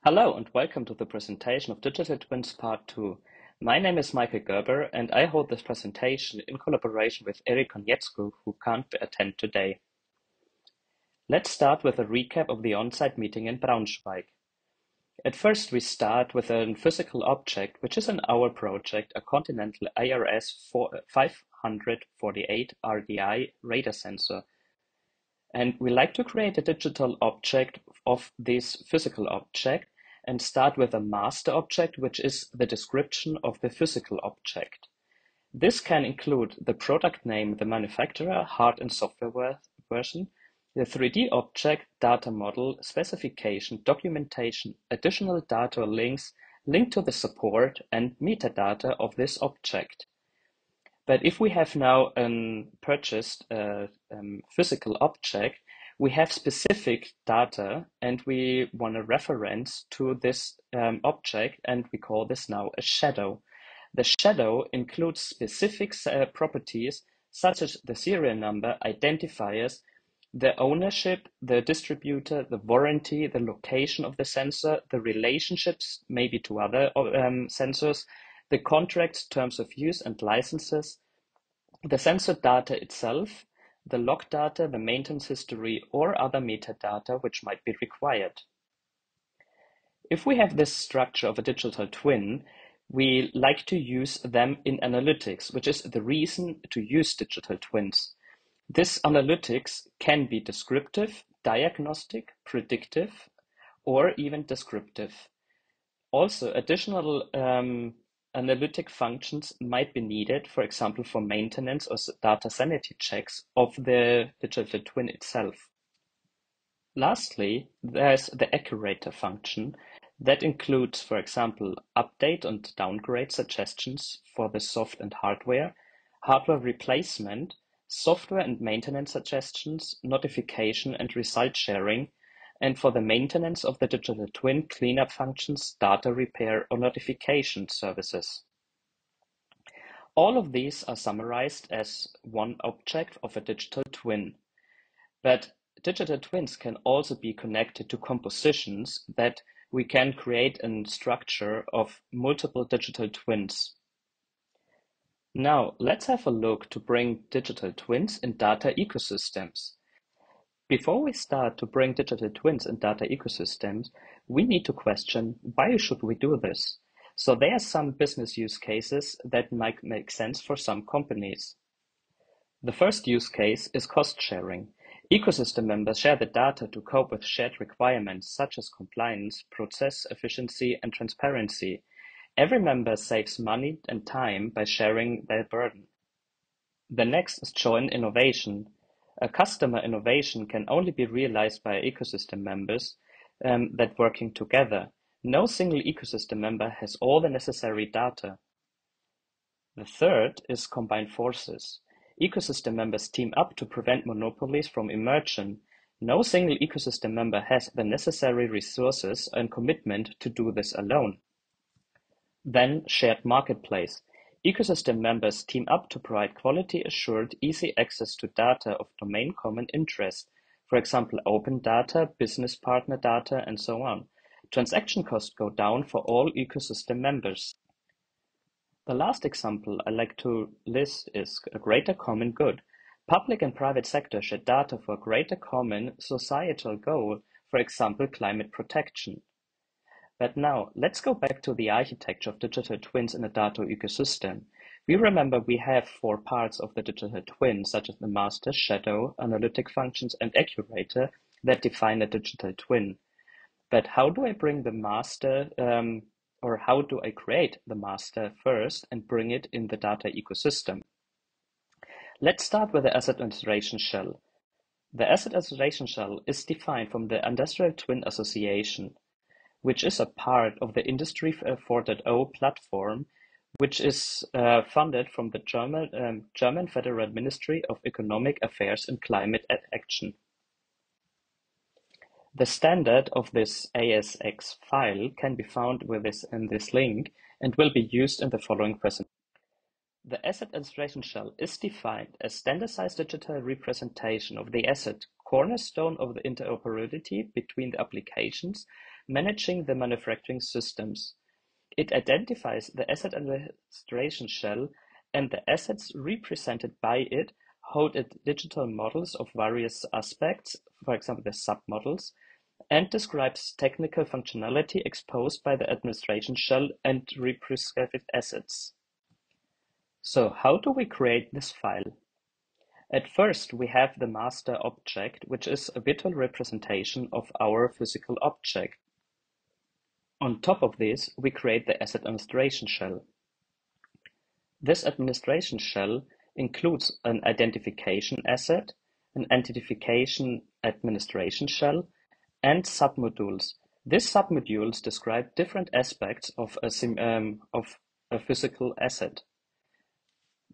Hello and welcome to the presentation of Digital Twins Part 2. My name is Michael Gerber and I hold this presentation in collaboration with Erik Konietzko, who can't attend today. Let's start with a recap of the on-site meeting in Braunschweig. At first we start with a physical object, which is in our project a Continental IRS 548 RDI radar sensor. And we like to create a digital object of this physical object and start with a master object, which is the description of the physical object. This can include the product name, the manufacturer, hard and software version, the 3D object, data model, specification, documentation, additional data or links, link to the support, and metadata of this object. But if we have now purchased a physical object, we have specific data and we want a reference to this object, and we call this now a shadow. The shadow includes specific properties such as the serial number, identifiers, the ownership, the distributor, the warranty, the location of the sensor, the relationships maybe to other sensors, the contracts, terms of use and licenses, the sensor data itself, the log data, the maintenance history, or other metadata which might be required. If we have this structure of a digital twin, we like to use them in analytics, which is the reason to use digital twins. This analytics can be descriptive, diagnostic, predictive, or even descriptive. Also, additional analytic functions might be needed, for example, for maintenance or data sanity checks of the digital twin itself. Lastly, there's the accurator function that includes, for example, update and downgrade suggestions for the soft and hardware replacement, software and maintenance suggestions, notification and result sharing, and for the maintenance of the digital twin, cleanup functions, data repair, or notification services. All of these are summarized as one object of a digital twin. But digital twins can also be connected to compositions that we can create a structure of multiple digital twins. Now, let's have a look to bring digital twins in data ecosystems. Before we start to bring digital twins in data ecosystems, we need to question why should we do this? So there are some business use cases that might make sense for some companies. The first use case is cost sharing. Ecosystem members share the data to cope with shared requirements such as compliance, process efficiency, and transparency. Every member saves money and time by sharing their burden. The next is joint innovation. A customer innovation can only be realized by ecosystem members that working together. No single ecosystem member has all the necessary data. The third is combined forces. Ecosystem members team up to prevent monopolies from emerging. No single ecosystem member has the necessary resources and commitment to do this alone. Then shared marketplace. Ecosystem members team up to provide quality-assured, easy access to data of domain common interest, for example, open data, business partner data, and so on. Transaction costs go down for all ecosystem members. The last example I like to list is a greater common good. Public and private sector share data for a greater common societal goal, for example, climate protection. But now, let's go back to the architecture of digital twins in a data ecosystem. We remember we have 4 parts of the digital twin, such as the master, shadow, analytic functions, and accurator that define a digital twin. But how do I bring the master, or how do I create the master first and bring it in the data ecosystem? Let's start with the asset installation shell. The asset installation shell is defined from the Industrial Twin Association, which is a part of the Industry 4.0 platform, which is funded from the German Federal Ministry of Economic Affairs and Climate Action. The standard of this ASX file can be found in this link and will be used in the following presentation. The asset installation shell is defined as standardized digital representation of the asset, cornerstone of the interoperability between the applications, managing the manufacturing systems. It identifies the asset administration shell, and the assets represented by it hold digital models of various aspects, for example, the submodels, and describes technical functionality exposed by the administration shell and represcribed assets. So how do we create this file? At first, we have the master object, which is a virtual representation of our physical object. On top of this, we create the asset administration shell. This administration shell includes an identification asset, an identification administration shell, and submodules. These submodules describe different aspects of a physical asset.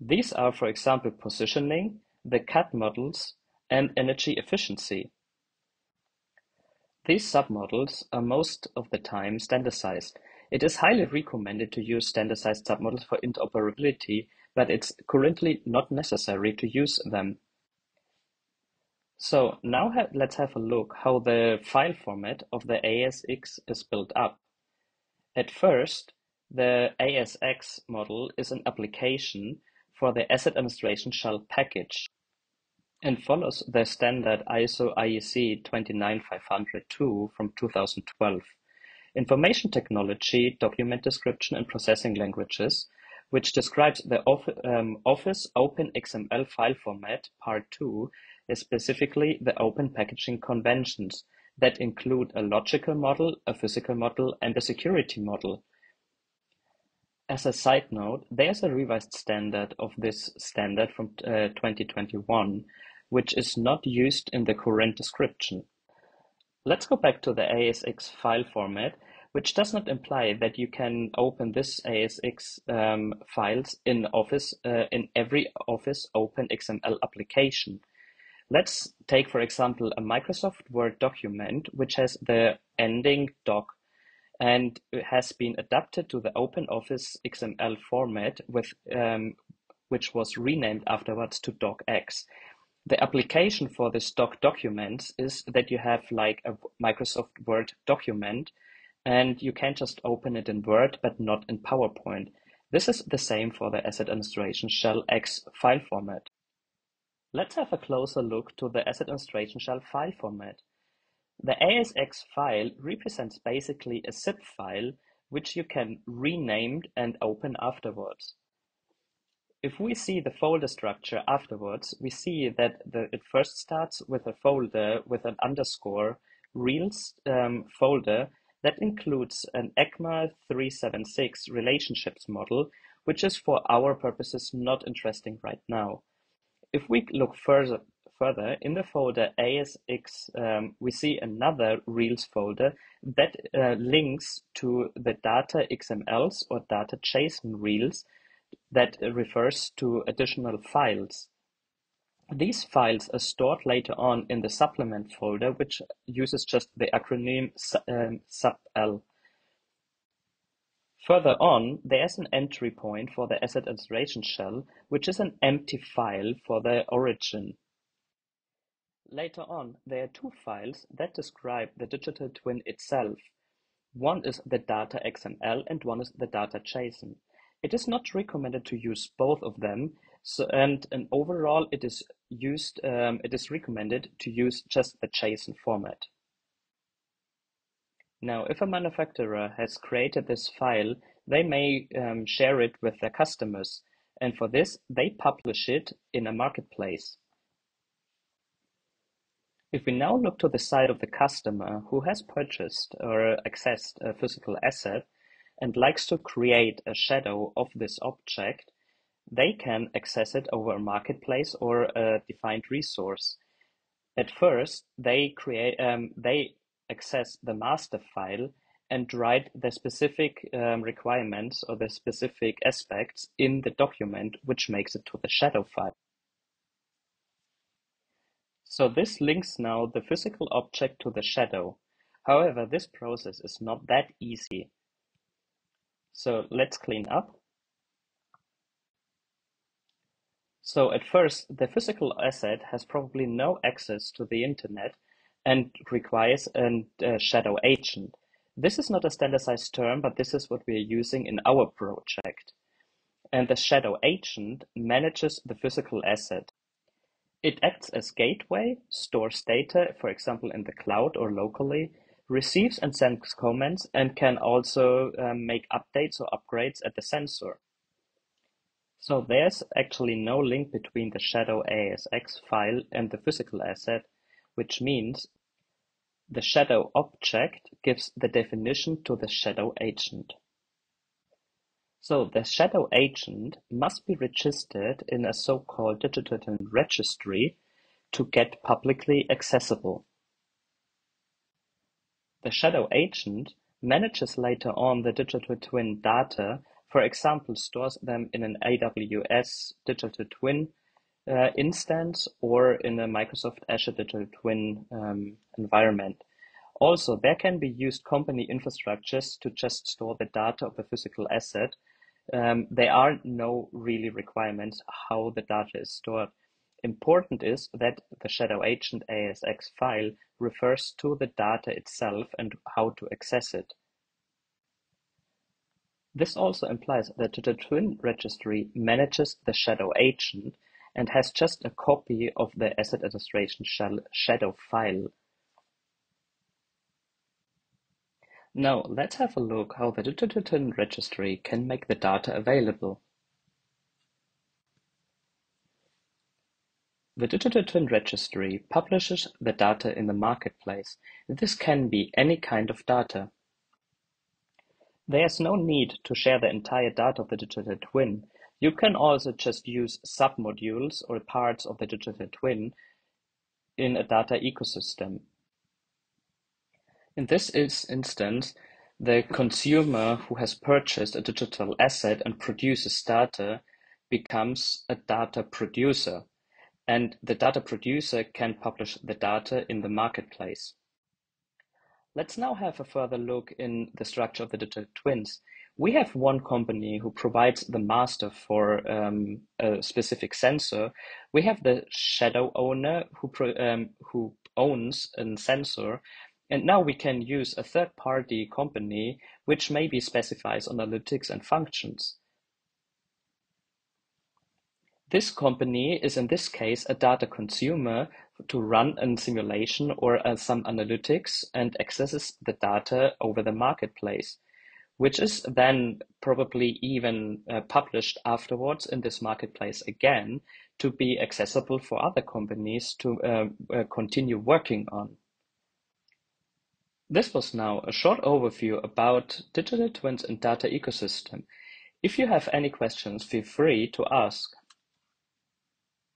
These are, for example, positioning, the CAD models, and energy efficiency. These submodels are most of the time standardized. It is highly recommended to use standardized submodels for interoperability, but it's currently not necessary to use them. So now let's have a look how the file format of the ASX is built up. At first, the ASX model is an application for the Asset Administration Shell package and follows the standard ISO IEC 29502 from 2012. Information technology, document description, and processing languages, which describes the Office OpenXML file format, Part 2, is specifically the open packaging conventions that include a logical model, a physical model, and a security model. As a side note, there's a revised standard of this standard from 2021, which is not used in the current description. Let's go back to the ASX file format, which does not imply that you can open this ASX files in Office in every Office OpenXML application. Let's take, for example, a Microsoft Word document which has the ending doc and it has been adapted to the OpenOffice XML format which was renamed afterwards to docx. The application for this doc documents is that you have like a Microsoft Word document and you can just open it in Word but not in PowerPoint. This is the same for the Asset Administration Shell X file format. Let's have a closer look to the Asset Administration Shell file format. The ASX file represents basically a zip file which you can rename and open afterwards. If we see the folder structure afterwards, we see that it first starts with a folder with an underscore Reels folder that includes an ECMA 376 relationships model, which is for our purposes not interesting right now. If we look further in the folder ASX, we see another Reels folder that links to the data XMLs or data JSON Reels that refers to additional files. These files are stored later on in the supplement folder, which uses just the acronym SUBL. Further on, there's an entry point for the asset administration shell, which is an empty file for the origin. Later on, there are two files that describe the digital twin itself. One is the data XML and one is the data JSON. It is not recommended to use both of them, and overall it is recommended to use just the JSON format. Now, if a manufacturer has created this file, they may share it with their customers, and for this, they publish it in a marketplace. If we now look to the side of the customer who has purchased or accessed a physical asset and likes to create a shadow of this object, they can access it over a marketplace or a defined resource. At first, they access the master file and write the specific requirements or the specific aspects in the document, which makes it to the shadow file. So this links now the physical object to the shadow. However, this process is not that easy. So let's clean up. So at first, the physical asset has probably no access to the internet and requires a shadow agent. This is not a standardized term, but this is what we are using in our project. And the shadow agent manages the physical asset. It acts as gateway, stores data, for example, in the cloud or locally, receives and sends comments, and can also make updates or upgrades at the sensor. So there's actually no link between the shadow ASX file and the physical asset, which means the shadow object gives the definition to the shadow agent. So the shadow agent must be registered in a so-called digital twin registry to get publicly accessible. The shadow agent manages later on the digital twin data, for example, stores them in an AWS digital twin instance or in a Microsoft Azure digital twin environment. Also, there can be used company infrastructures to just store the data of the physical asset. There are no really requirements how the data is stored. Important is that the shadow agent ASX file refers to the data itself and how to access it. This also implies that the twin registry manages the shadow agent and has just a copy of the asset administration shadow file. Now let's have a look how the digital twin registry can make the data available. The digital twin registry publishes the data in the marketplace. This can be any kind of data. There's no need to share the entire data of the digital twin. You can also just use submodules or parts of the digital twin in a data ecosystem. In this instance, the consumer who has purchased a digital asset and produces data becomes a data producer, and the data producer can publish the data in the marketplace. Let's now have a further look in the structure of the digital twins. We have one company who provides the master for a specific sensor. We have the shadow owner who owns a sensor. And now we can use a third-party company which maybe specifies analytics and functions. This company is in this case a data consumer to run a simulation or some analytics and accesses the data over the marketplace, which is then probably even published afterwards in this marketplace again to be accessible for other companies to continue working on. This was now a short overview about digital twins and data ecosystem. If you have any questions, feel free to ask.